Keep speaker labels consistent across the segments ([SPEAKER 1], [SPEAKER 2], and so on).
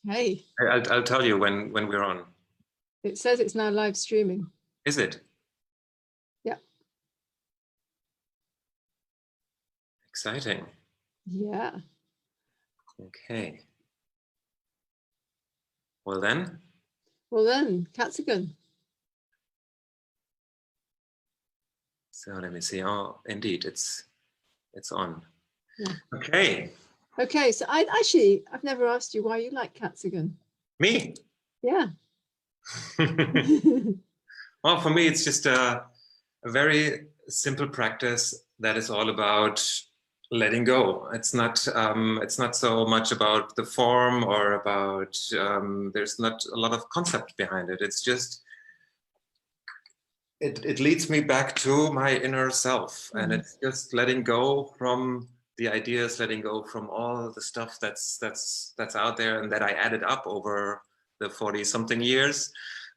[SPEAKER 1] Hey,
[SPEAKER 2] I'll tell you when we're on.
[SPEAKER 1] it says it's now live streaming.
[SPEAKER 2] Is it?
[SPEAKER 1] Yeah.
[SPEAKER 2] Exciting.
[SPEAKER 1] Yeah.
[SPEAKER 2] Okay. Well then.
[SPEAKER 1] Well then, Katsugen.
[SPEAKER 2] So let me see. Oh, indeed, it's on.
[SPEAKER 1] Yeah.
[SPEAKER 2] Okay.
[SPEAKER 1] Okay, so I've never asked you why you like Katsugen.
[SPEAKER 2] Me.
[SPEAKER 1] Yeah.
[SPEAKER 2] Well, for me, it's just a very simple practice that is all about letting go. It's not so much about the form or about there's not a lot of concept behind it. It's just it leads me back to my inner self, and it's just letting go from the ideas, letting go from all the stuff that's out there and that I added up over the 40 something years.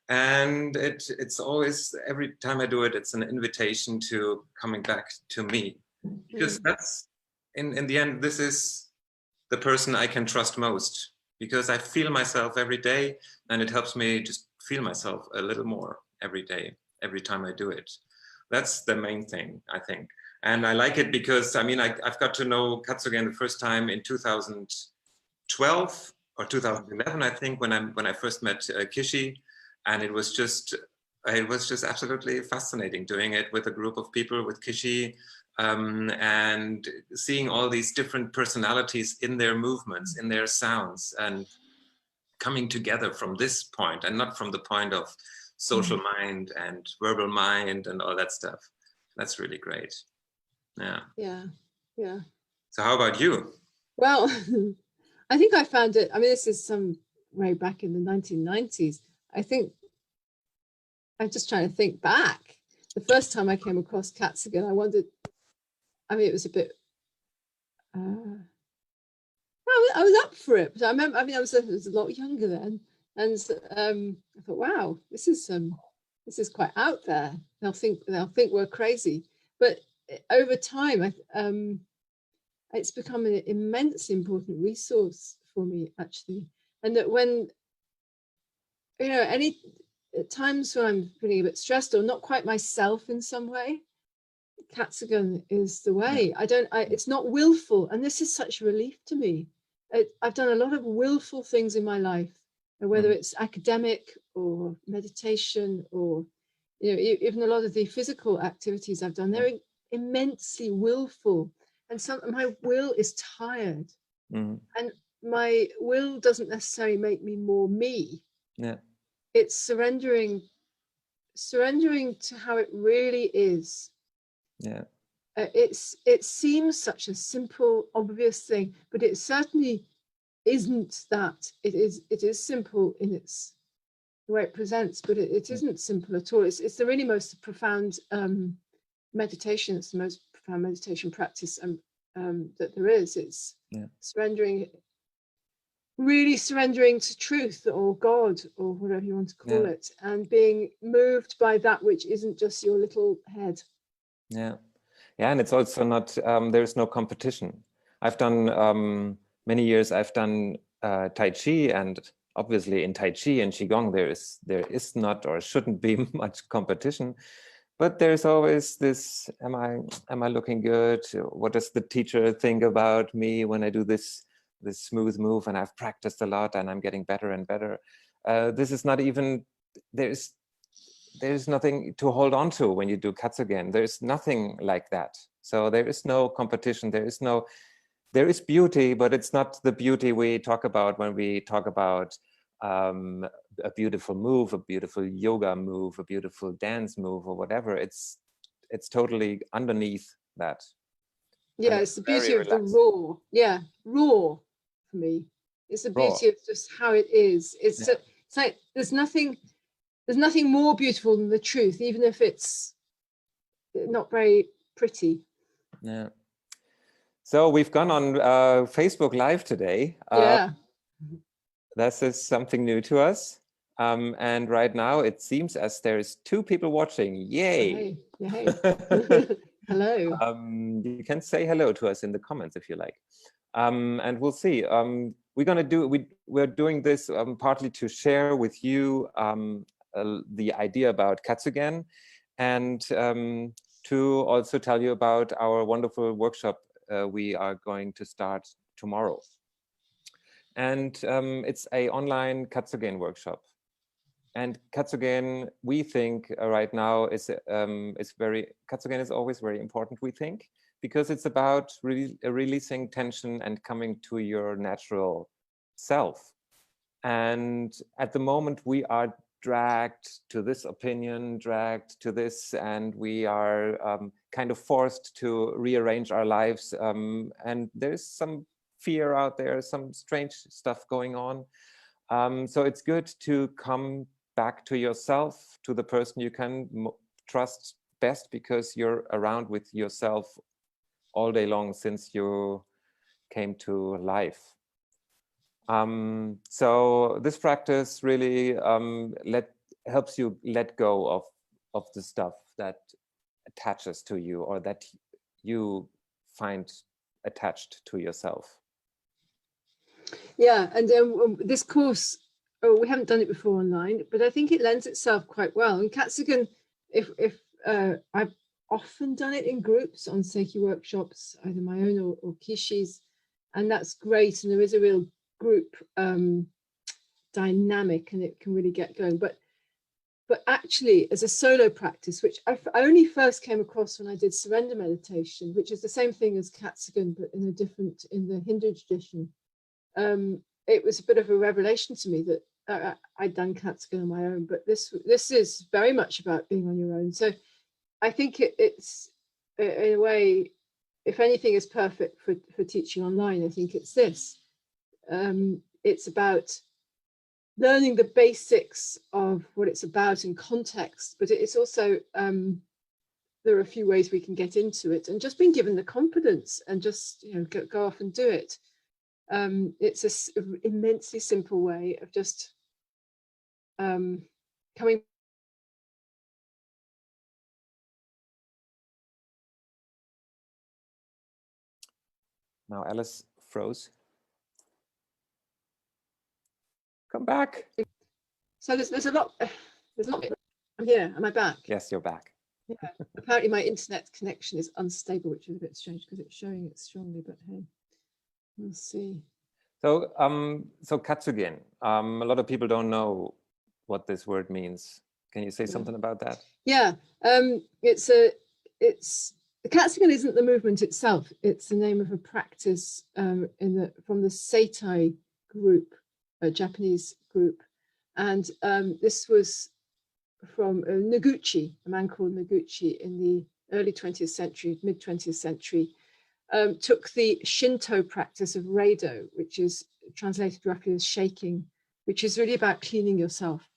[SPEAKER 2] And it's always, every time I do it, it's an invitation to coming back to me, because that's in the end, this is the person I can trust most, because I feel myself every day, and it helps me just feel myself a little more every day, every time I do it. That's the main thing, I think. And I like it because, I mean, I've got to know Katsugen the first time in 2012 or 2011, I think, when I first met Kishi, and it was just absolutely fascinating doing it with a group of people, with Kishi, and seeing all these different personalities in their movements, in their sounds, and coming together from this point, and not from the point of social mind and verbal mind and all that stuff. That's really great. Yeah.
[SPEAKER 1] Yeah. Yeah.
[SPEAKER 2] So how about you?
[SPEAKER 1] Well, I think I found it, I mean, this is some way back in the 1990s. I think I'm just trying to think back. The first time I came across Katsugen, I wondered, I mean, it was a bit, I was up for it, but I remember, I mean, I was a lot younger then. And I thought, wow, this is quite out there. They'll think we're crazy. But over time, it's become an immensely important resource for me, actually. And that when, any times when I'm feeling a bit stressed or not quite myself in some way, Katsugen is the way. It's not willful. And this is such a relief to me. I've done a lot of willful things in my life, whether it's academic or meditation or, even a lot of the physical activities I've done, they're immensely willful. And my will is tired. And my will doesn't necessarily make me more me.
[SPEAKER 2] Yeah.
[SPEAKER 1] It's surrendering to how it really is.
[SPEAKER 2] Yeah.
[SPEAKER 1] It seems such a simple, obvious thing, but it certainly isn't that. It is simple in its the way it presents, but it isn't simple at all. It's the really most profound meditation. It's the most profound meditation practice that there is. It's really surrendering to truth or God or whatever you want to call it, and being moved by that which isn't just your little head.
[SPEAKER 2] Yeah. Yeah, and it's also not, there's no competition. I've done, many years I've done Tai Chi, and obviously in Tai Chi and Qigong, there is not or shouldn't be much competition, but there's always this, am I looking good? What does the teacher think about me when I do this smooth move, and I've practiced a lot and I'm getting better and better. This is not even, there's nothing to hold on to when you do Katsugen. There's nothing like that. So there is no competition. There is beauty, but it's not the beauty we talk about when we talk about a beautiful move, a beautiful yoga move, a beautiful dance move, or whatever. It's totally underneath that.
[SPEAKER 1] Yeah, it's the beauty of the raw. Yeah, raw for me. It's the beauty of just how it is. It's like there's nothing more beautiful than the truth, even if it's not very pretty.
[SPEAKER 2] Yeah. So we've gone on Facebook Live today.
[SPEAKER 1] Yeah.
[SPEAKER 2] This is something new to us. And right now it seems as there's 2 people watching. Yay!
[SPEAKER 1] Yay. Hello.
[SPEAKER 2] You can say hello to us in the comments if you like. And we'll see.
[SPEAKER 3] we're doing this partly to share with you the idea about Katsugen, and to also tell you about our wonderful workshop we are going to start tomorrow. And it's an online Katsugen workshop. And Katsugen, we think right now Katsugen is always very important, we think, because it's about releasing tension and coming to your natural self. And at the moment we are dragged to this opinion, dragged to this, and we are kind of forced to rearrange our lives. And there's some fear out there, some strange stuff going on. So it's good to come back to yourself, to the person you can trust best, because you're around with yourself all day long since you came to life. So this practice really helps you let go of the stuff that attaches to you, or that you find attached to yourself.
[SPEAKER 1] Yeah, and this course, we haven't done it before online, but I think it lends itself quite well. And Katsugen, I've often done it in groups on Seiki workshops, either my own or Kishi's, and that's great. And there is a real group dynamic, and it can really get going. But actually, as a solo practice, which I only first came across when I did surrender meditation, which is the same thing as Katsugen, but in the Hindu tradition. It was a bit of a revelation to me that I'd done Katsugen on my own, but this is very much about being on your own. So I think it's in a way, if anything is perfect for teaching online, I think it's this. It's about learning the basics of what it's about in context, but it's also there are a few ways we can get into it, and just being given the confidence and just go off and do it. It's an immensely simple way of just coming.
[SPEAKER 3] Now Alice froze. Come back.
[SPEAKER 1] So there's a lot. I'm here. Am I back?
[SPEAKER 3] Yes, you're back.
[SPEAKER 1] Yeah. Apparently my internet connection is unstable, which is a bit strange because it's showing it strongly, but hey, we'll see. So
[SPEAKER 3] Katsugen, a lot of people don't know what this word means. Can you say something about that?
[SPEAKER 1] Yeah, the Katsugen isn't the movement itself. It's the name of a practice from the Seitai group, a Japanese group, and this was from Noguchi, a man called Noguchi in the early 20th century, mid 20th century. Took the Shinto practice of Reido, which is translated roughly as shaking, which is really about cleaning yourself.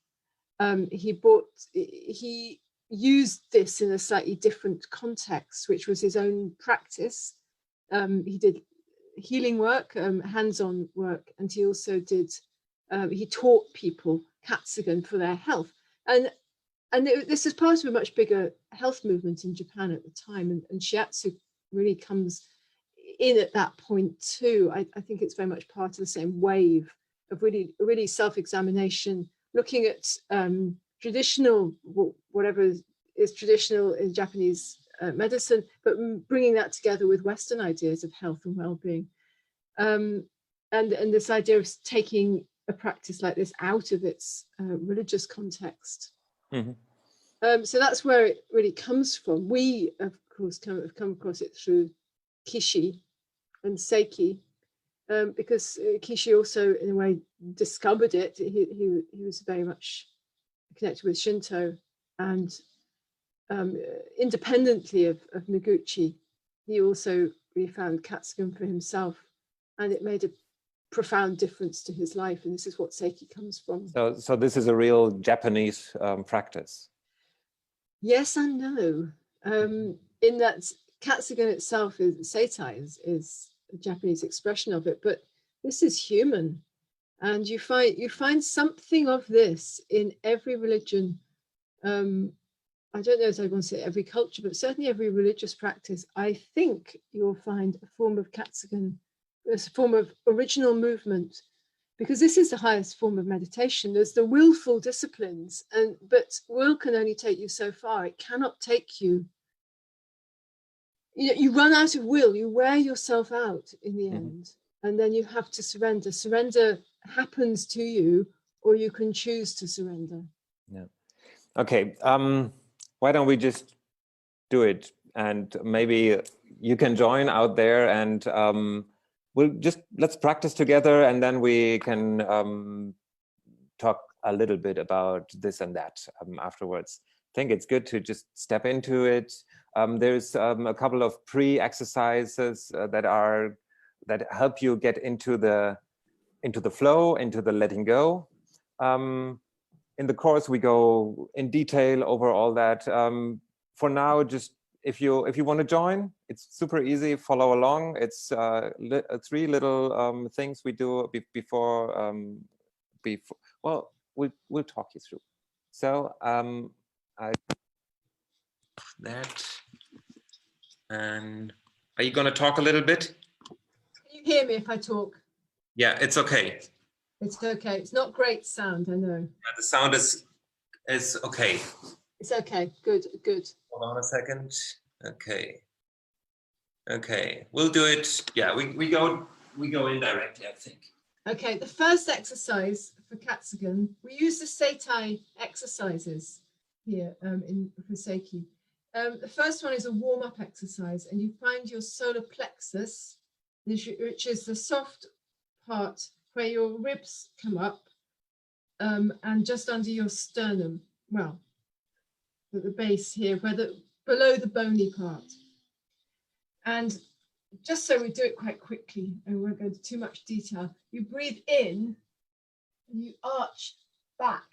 [SPEAKER 1] He used this in a slightly different context, which was his own practice. He did healing work, hands-on work, and he also he taught people Katsugen for their health. And this is part of a much bigger health movement in Japan at the time, and shiatsu really comes in at that point too. I think it's very much part of the same wave of really self-examination, looking at traditional, whatever is traditional in Japanese medicine, but bringing that together with Western ideas of health and well-being, and this idea of taking a practice like this out of its religious context. Mm-hmm. So that's where it really comes from. We, of course, have come across it through Kishi and Seiki, because Kishi also, in a way, discovered it. He was very much connected with Shinto, and independently of Noguchi, he also really found Katsugen for himself, and it made a profound difference to his life. And this is what Seiki comes from.
[SPEAKER 3] So this is a real Japanese practice.
[SPEAKER 1] Yes and no. In that Katsugen itself Seitai is a Japanese expression of it, but this is human, and you find something of this in every religion. I don't know if I want to say every culture, but certainly every religious practice. I think you'll find a form of Katsugen, a form of original movement because this is the highest form of meditation. There's the willful disciplines, but will can only take you so far. It cannot take you. You run out of will, you wear yourself out in the end, and then you have to surrender. Surrender happens to you, or you can choose to surrender.
[SPEAKER 3] Yeah. Okay. Why don't we just do it? And maybe you can join out there, and let's practice together, and then we can talk a little bit about this and that afterwards. I think it's good to just step into it. There's a couple of pre-exercises that help you get into the flow, into the letting go. In the course, we go in detail over all that. For now, just if you want to join, it's super easy. Follow along. It's 3 little things we do before. Well, we'll talk you through. So
[SPEAKER 2] that. And are you going to talk a little bit?
[SPEAKER 1] Can you hear me if I talk?
[SPEAKER 2] Yeah, it's okay.
[SPEAKER 1] It's okay. It's not great sound, I know.
[SPEAKER 2] Yeah, the sound is okay.
[SPEAKER 1] It's okay. Good, good.
[SPEAKER 2] Hold on a second. Okay. Okay, we'll do it. Yeah, we go in directly, I think.
[SPEAKER 1] Okay, the first exercise for Katsugen, we use the Seitai exercises here in Seiki. The first one is a warm-up exercise, and you find your solar plexus, which is the soft part where your ribs come up and just under your sternum. Well, at the base here, below the bony part. And just so we do it quite quickly, and we won't go into too much detail, you breathe in and you arch back.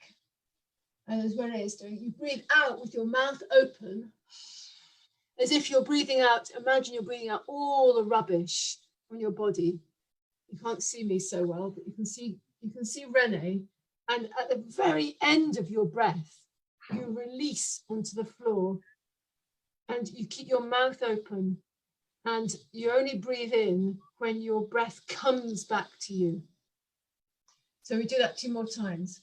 [SPEAKER 1] And as René is doing, you breathe out with your mouth open, as if you're breathing out. Imagine you're breathing out all the rubbish on your body. You can't see me so well, but you can see René. And at the very end of your breath, you release onto the floor, and you keep your mouth open, and you only breathe in when your breath comes back to you. So we do that 2 more times.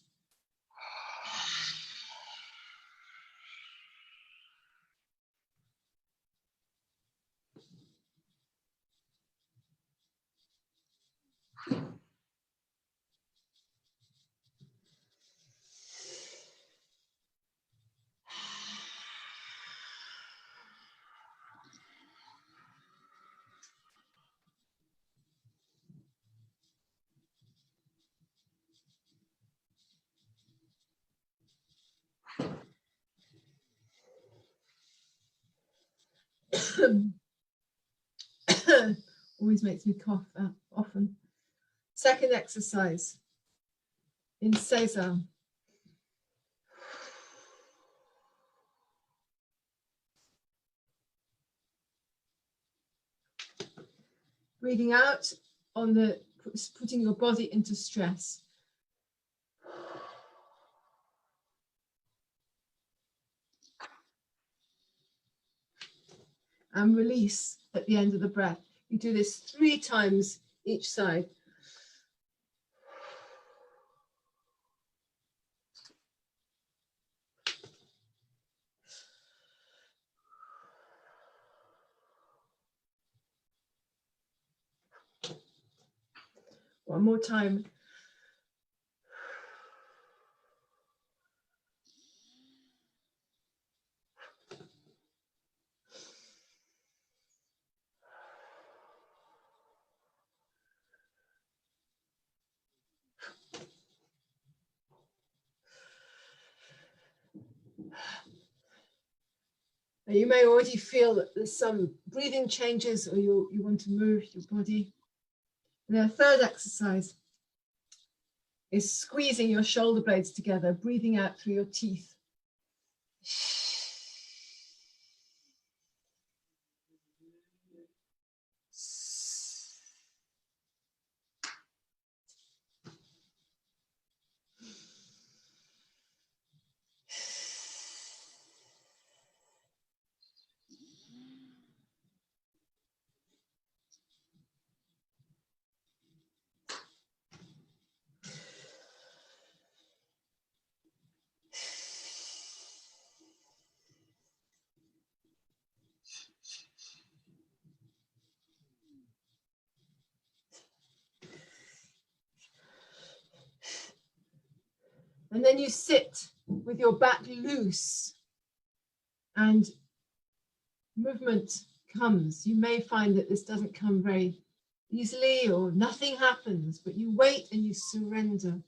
[SPEAKER 1] Always makes me cough often. Second exercise in Seiza. Breathing out on putting your body into stress. And release at the end of the breath. You do this 3 times each side. One more time. And you may already feel that there's some breathing changes, or you want to move your body. And the third exercise is squeezing your shoulder blades together, breathing out through your teeth. And then you sit with your back loose and movement comes. You may find that this doesn't come very easily or nothing happens, but you wait and you surrender.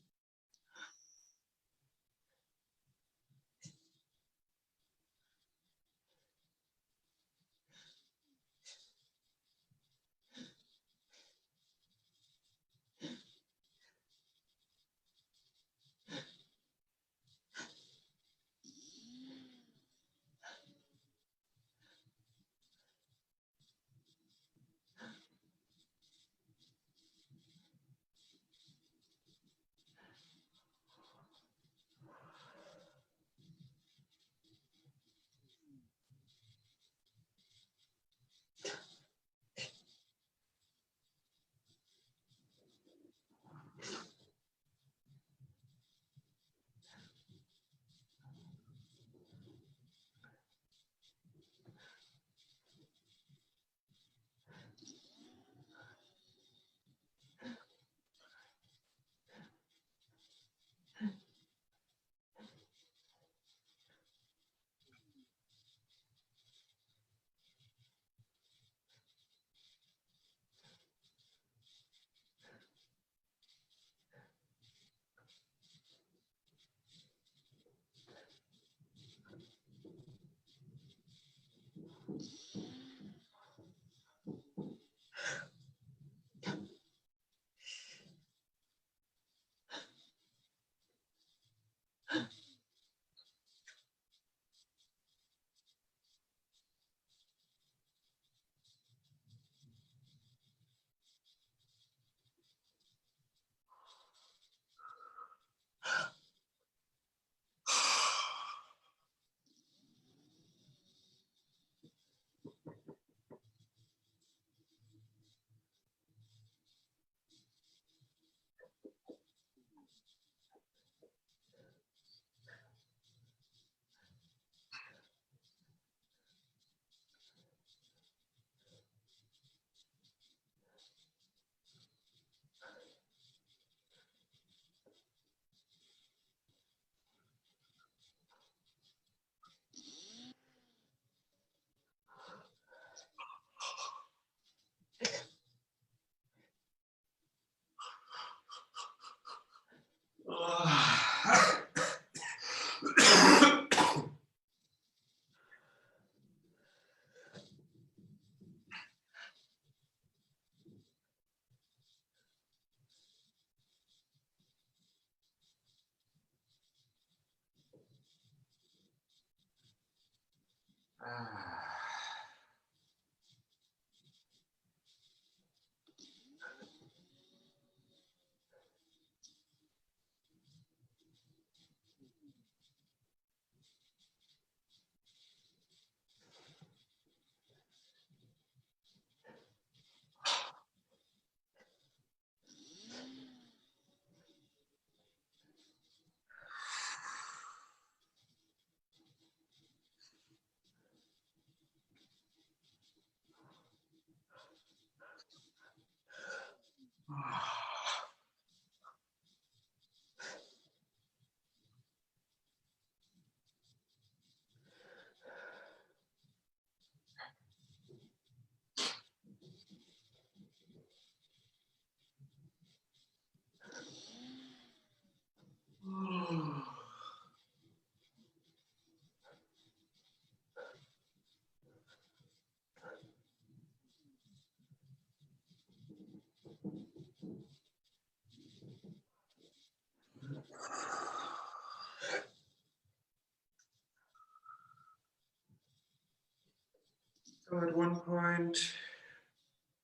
[SPEAKER 2] So at one point,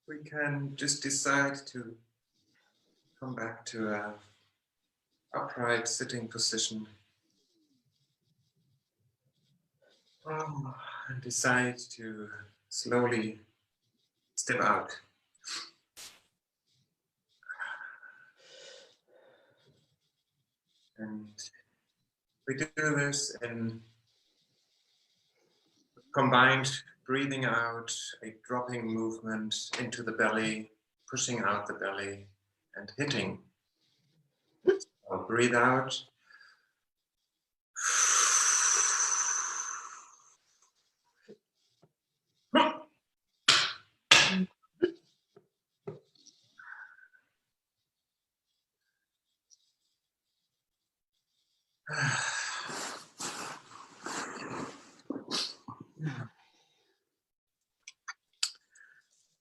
[SPEAKER 2] we can just decide to come back to a upright sitting position. And decide to slowly step out. And we do this in combined breathing out, a dropping movement into the belly, pushing out the belly, and hitting. So breathe out.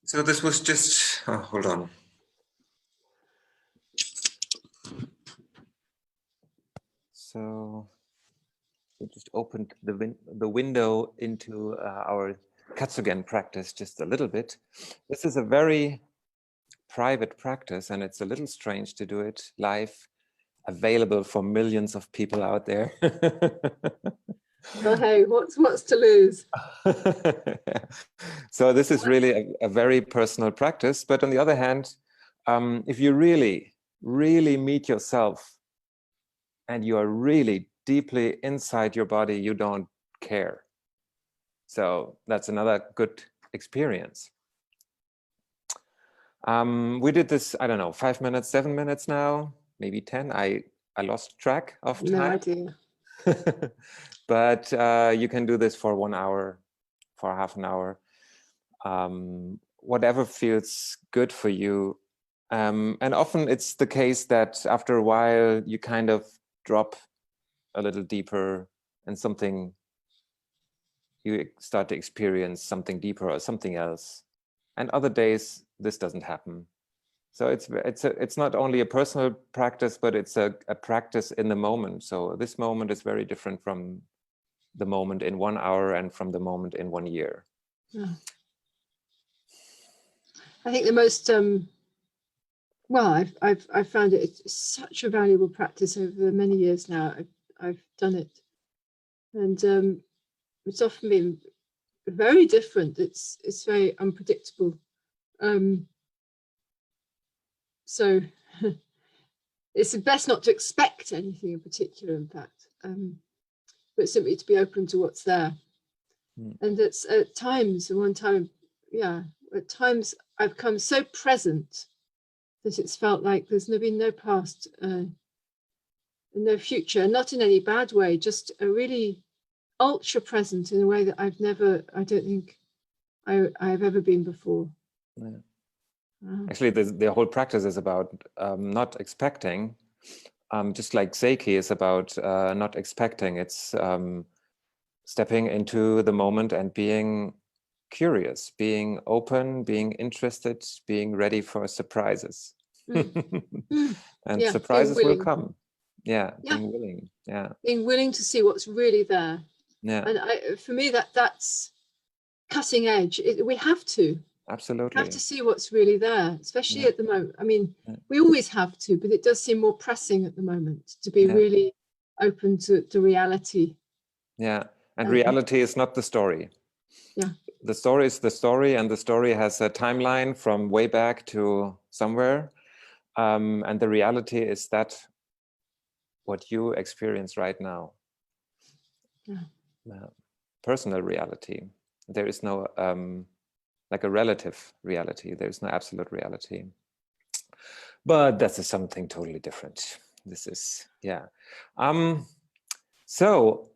[SPEAKER 2] So this was just, oh, hold on.
[SPEAKER 3] So we just opened the window into our Katsugen practice just a little bit. This is a very private practice, and it's a little strange to do it live, available for millions of people out there.
[SPEAKER 1] Well, hey, what's to lose?
[SPEAKER 3] So this is really a very personal practice. But on the other hand, if you really, really meet yourself and you are really deeply inside your body, you don't care. So that's another good experience. We did this, I don't know, 5 minutes, 7 minutes now, maybe 10. I lost track of time.
[SPEAKER 1] No idea.
[SPEAKER 3] But you can do this for 1 hour, for half an hour, whatever feels good for you. And often it's the case that after a while you kind of drop a little deeper and you start to experience something deeper or something else. And other days this doesn't happen. So it's not only a personal practice, but it's a practice in the moment. So this moment is very different from the moment in 1 hour and from the moment in 1 year.
[SPEAKER 1] Yeah. I think the most well, I've found it's such a valuable practice over many years now. I've done it, and it's often been very different. It's very unpredictable. So it's best not to expect anything in particular, in fact, but simply to be open to what's there. And it's at times, at times I've come so present that it's felt like there's been no past, no future, not in any bad way, just a really ultra present in a way that I don't think I've ever been before.
[SPEAKER 3] Yeah. Actually, the whole practice is about not expecting, just like Seiki is about not expecting. It's stepping into the moment and being curious, being open, being interested, being ready for surprises. And
[SPEAKER 1] yeah,
[SPEAKER 3] surprises will come. Yeah, being willing. Yeah,
[SPEAKER 1] being willing to see what's really there.
[SPEAKER 3] Yeah,
[SPEAKER 1] and for me that's cutting edge. We have to.
[SPEAKER 3] Absolutely.
[SPEAKER 1] Have to see what's really there, especially at the moment. I mean, we always have to, but it does seem more pressing at the moment to be really open to reality.
[SPEAKER 3] Yeah, and reality is not the story.
[SPEAKER 1] Yeah.
[SPEAKER 3] The story is the story, and the story has a timeline from way back to somewhere. And the reality is that what you experience right now. Yeah. Personal reality. There is no like a relative reality. There is no absolute reality. But that's something totally different. This is, so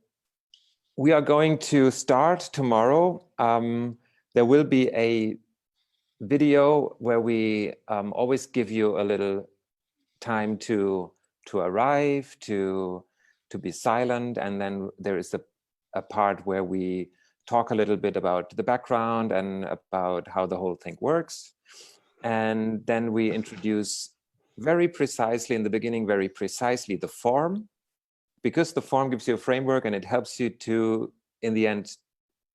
[SPEAKER 3] we are going to start tomorrow. There will be a video where we always give you a little time to arrive, to be silent, and then there is a part where we talk a little bit about the background and about how the whole thing works. And then we introduce very precisely in the beginning, very precisely the form, because the form gives you a framework and it helps you to, in the end,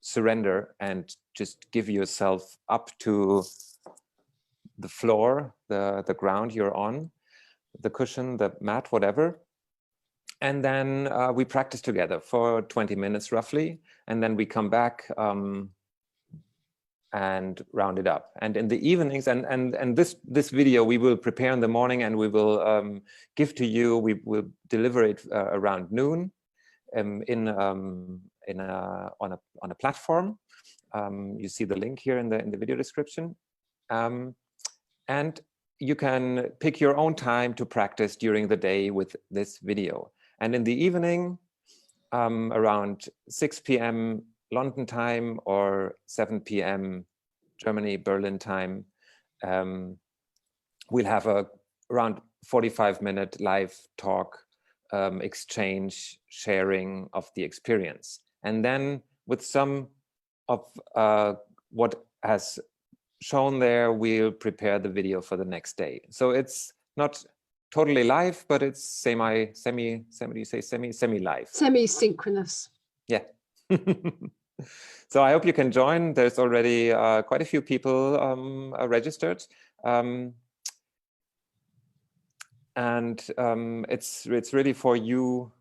[SPEAKER 3] surrender and just give yourself up to the floor, the ground you're on, the cushion, the mat, whatever. And then we practice together for 20 minutes roughly. And then we come back and round it up. And in the evenings, and this video we will prepare in the morning and we will give to you. We will deliver it around noon on a platform. You see the link here in the video description. And you can pick your own time to practice during the day with this video. And in the evening, around 6 p.m. London time or 7 p.m. Germany, Berlin time. We'll have a around 45-minute live talk, exchange, sharing of the experience. And then with some of what has shown there, we'll prepare the video for the next day. So it's not totally live, but it's semi-live.
[SPEAKER 1] Semi-synchronous.
[SPEAKER 3] Yeah. So I hope you can join. There's already quite a few people registered. And it's really for you,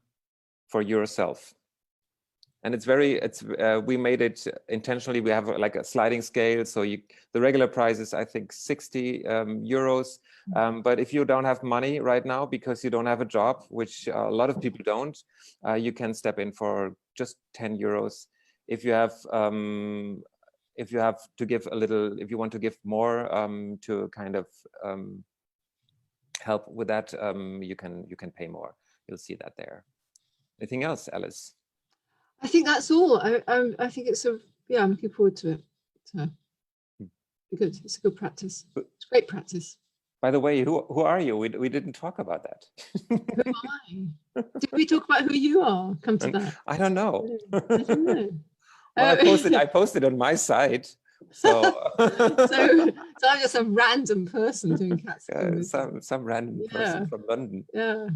[SPEAKER 3] for yourself. And we made it intentionally. We have like a sliding scale. So the regular price is, I think, 60 euros. But if you don't have money right now because you don't have a job, which a lot of people don't, you can step in for just 10 euros. If you have to give a little, if you want to give more to kind of help with that, you can pay more. You'll see that there. Anything else, Alice?
[SPEAKER 1] I think that's all. I think it's I'm looking forward to it. So good. It's a good practice. It's great practice.
[SPEAKER 3] By the way, who are you? We didn't talk about that.
[SPEAKER 1] Who am I? Did we talk about who you are? Come to that.
[SPEAKER 3] I don't know.
[SPEAKER 1] I don't know.
[SPEAKER 3] Well, I posted on my site. So
[SPEAKER 1] so I'm just a random person doing Katsugen.
[SPEAKER 3] Some random person from London.
[SPEAKER 1] Yeah.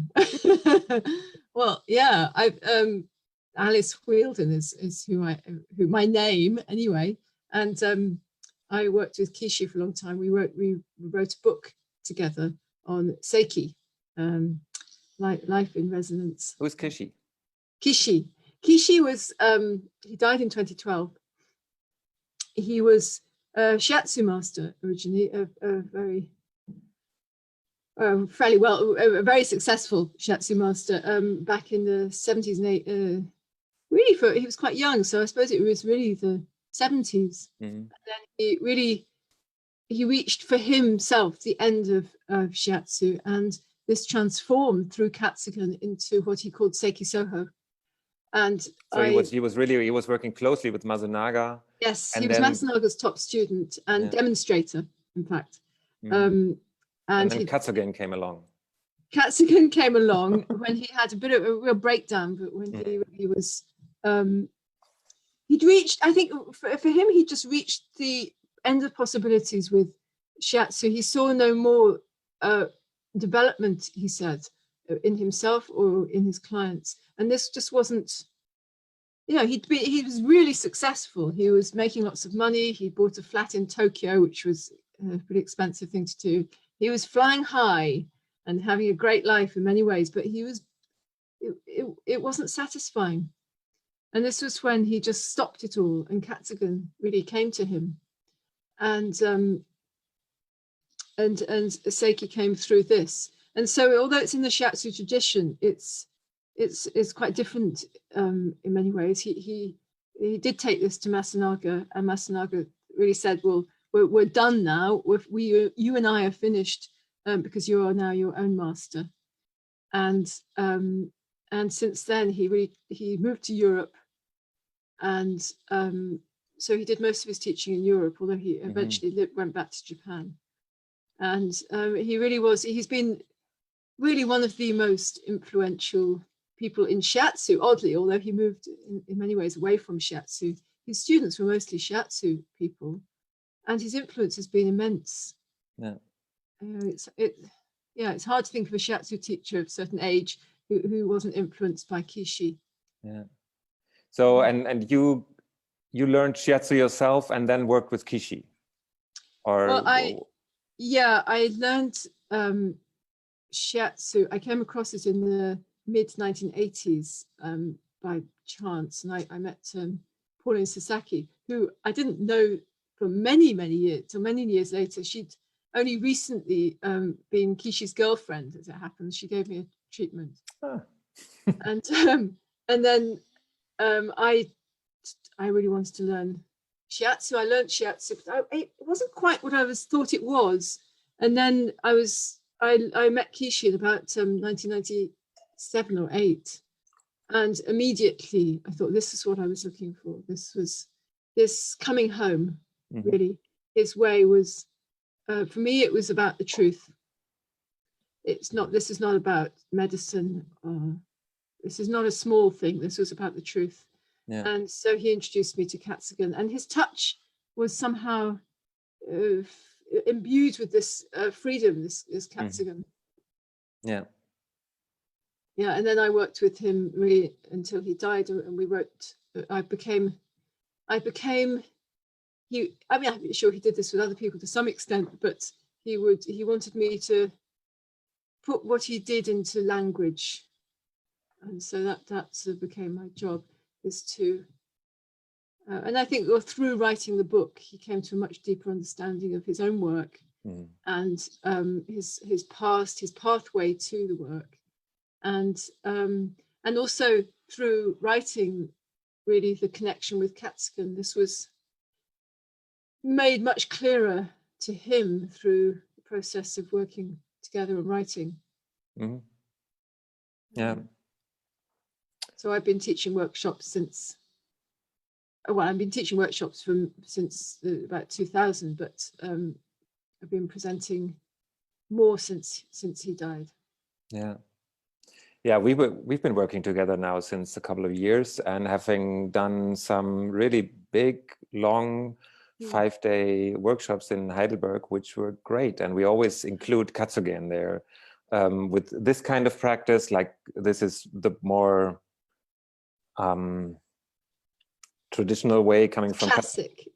[SPEAKER 1] Well, yeah. I've Alice Whieldon is who my name anyway, and I worked with Kishi for a long time. We wrote a book together on Seiki, life in resonance.
[SPEAKER 3] Who's Kishi?
[SPEAKER 1] Kishi was he died in 2012. He was a shiatsu master originally, a very a very successful shiatsu master back in the 70s and 80s. Really, he was quite young, so I suppose it was really the 70s. Mm-hmm. And then he reached for himself the end of shiatsu, and this transformed through Katsugen into what he called Seiki Soho. And
[SPEAKER 3] so he was working closely with Masunaga.
[SPEAKER 1] Yes, he was Masunaga's top student and demonstrator, in fact.
[SPEAKER 3] Mm-hmm. And then Katsugen came along.
[SPEAKER 1] Katsugen came along when he had a bit of a real breakdown, but when he was he'd reached, I think for him, he just reached the end of possibilities with shiatsu. He saw no more development, he said, in himself or in his clients. And this just wasn't, he was really successful. He was making lots of money. He bought a flat in Tokyo, which was a pretty expensive thing to do. He was flying high and having a great life in many ways, but it wasn't satisfying. And this was when he just stopped it all, and Katsugen really came to him. And Seiki came through this. And so, although it's in the shiatsu tradition, it's quite different in many ways. He did take this to Masunaga, and Masunaga really said, "Well, we're done now. You and I are finished because you are now your own master." And since then, he moved to Europe, and so he did most of his teaching in Europe, although he eventually went back to Japan. And he's been really one of the most influential people in shiatsu, oddly, although he moved in many ways away from shiatsu. His students were mostly shiatsu people, and his influence has been immense.
[SPEAKER 3] Yeah.
[SPEAKER 1] It's hard to think of a shiatsu teacher of a certain age who wasn't influenced by Kishi.
[SPEAKER 3] Yeah. So, and you learned shiatsu yourself and then worked with Kishi?
[SPEAKER 1] I learned shiatsu. I came across it in the mid-1980s by chance, and I met Pauline Sasaki, who I didn't know for many years, till many years later. She'd only recently been Kishi's girlfriend, as it happens. She gave me a treatment. Oh. and then I really wanted to learn shiatsu. I learned shiatsu, but it wasn't quite what I thought it was. And then I met Kishi in about 1997 or 8, And immediately I thought, this is what I was looking for. This was this coming home, really. His way was, for me, it was about the truth. This is not about medicine. This is not a small thing. This was about the truth.
[SPEAKER 3] Yeah.
[SPEAKER 1] And so he introduced me to Katsugen, and his touch was somehow imbued with this freedom, this Katsugen.
[SPEAKER 3] Yeah.
[SPEAKER 1] Yeah, and then I worked with him really until he died, and we wrote. I became. I'm sure he did this with other people to some extent, but he wanted me to put what he did into language, and so that sort of became my job, is to. And I think through writing the book, he came to a much deeper understanding of his own work and his past, his pathway to the work, and also through writing, really the connection with Katsugen. This was made much clearer to him through the process of working together and writing.
[SPEAKER 3] Yeah.
[SPEAKER 1] So I've been teaching workshops since. Well, I've been teaching workshops since about 2000, but I've been presenting more since he died.
[SPEAKER 3] Yeah. Yeah, we've been working together now since a couple of years, and having done some really big, long 5-day workshops in Heidelberg, which were great. And we always include Katsugen there with this kind of practice. Like, this is the more traditional way, coming from
[SPEAKER 1] classic,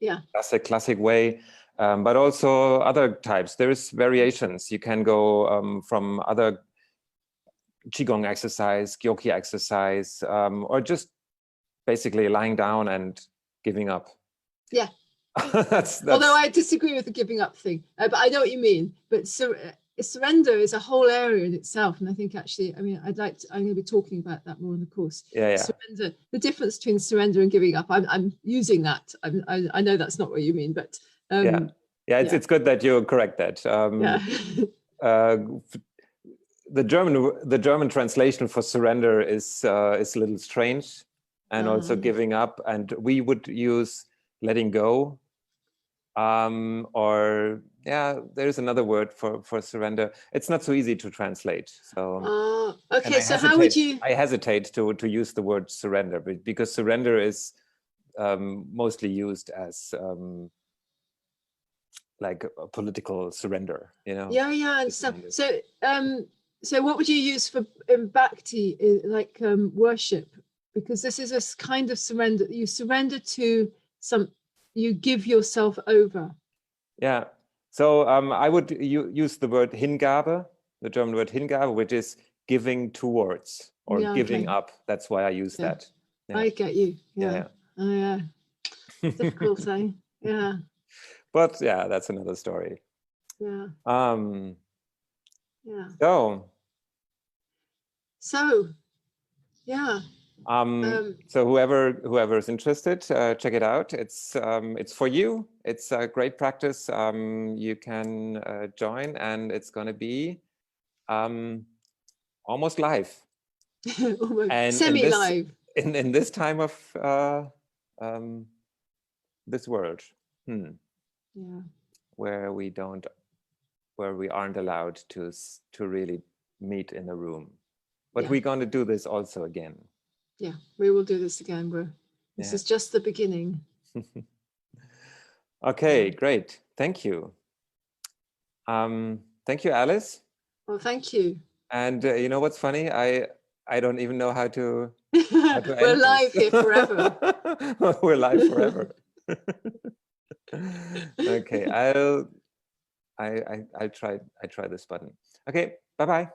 [SPEAKER 3] classic way, but also other types. There's variations. You can go from other Qigong exercise, Gyoki exercise, or just basically lying down and giving up.
[SPEAKER 1] Yeah.
[SPEAKER 3] that's
[SPEAKER 1] Although I disagree with the giving up thing, but I know what you mean. But surrender is a whole area in itself, and I think actually, I'm going to be talking about that more in the course.
[SPEAKER 3] Yeah.
[SPEAKER 1] Surrender, the difference between surrender and giving up. I'm using that. I know that's not what you mean, but
[SPEAKER 3] it's good that you correct that. The German translation for surrender is a little strange, and also giving up, and we would use letting go, or there's another word for surrender. It's not so easy to translate. So
[SPEAKER 1] okay, so how would you?
[SPEAKER 3] I hesitate to use the word surrender, because surrender is mostly used as like a political surrender,
[SPEAKER 1] Yeah, and stuff. So what would you use for bhakti, like worship? Because this is a kind of surrender. You surrender to you give yourself over.
[SPEAKER 3] Yeah. So I would use the word Hingabe, the German word Hingabe, which is giving towards or giving up. That's why I use that. Yeah.
[SPEAKER 1] I get you. Yeah. Oh, yeah. Difficult thing. Yeah.
[SPEAKER 3] But yeah, that's another story.
[SPEAKER 1] Yeah. Yeah.
[SPEAKER 3] So yeah. So whoever is interested, check it out. It's for you. It's a great practice. You can join, and it's going to be almost live. And
[SPEAKER 1] semi-live.
[SPEAKER 3] In this time of this world, where we aren't allowed to really meet in a room. But we're going to do this also again.
[SPEAKER 1] Yeah, we will do this again. This is just the beginning.
[SPEAKER 3] Okay, great. Thank you. Thank you, Alice.
[SPEAKER 1] Well, thank you.
[SPEAKER 3] And you know what's funny? I don't even know how to
[SPEAKER 1] We're live here forever.
[SPEAKER 3] We're live forever. Okay, I'll try this button. Okay, bye-bye.